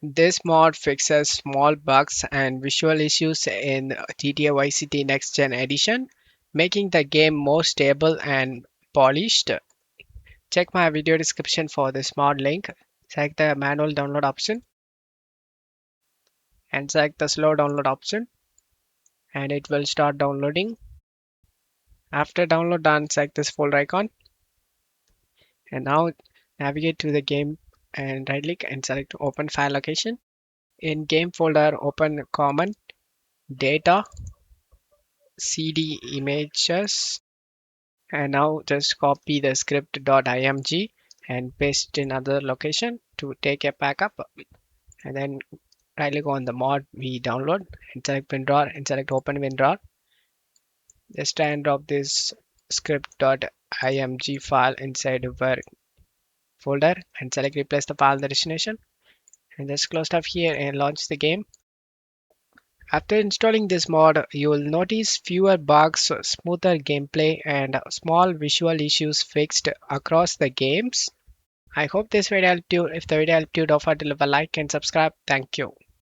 This mod fixes small bugs and visual issues in GTA Vice City Next Gen Edition, making the game more stable and polished. Check my video description for this mod link. Select the manual download option and select the slow download option, and it will start downloading. After download done, select this folder icon, and now navigate to the game and right click and select open file location. In game folder, open common data cd images, and now just copy the script.img and paste it in other location to take a backup, and then right click on the mod we download and select WinRAR and select open WinRAR. Just try and drop this script.img file inside our folder and select replace the file in the destination, and just close stuff here and launch the game. After installing this mod, you will notice fewer bugs, smoother gameplay, and small visual issues fixed across the games. I hope this video helped you. If the video helped you, don't forget to leave a like and subscribe. Thank you.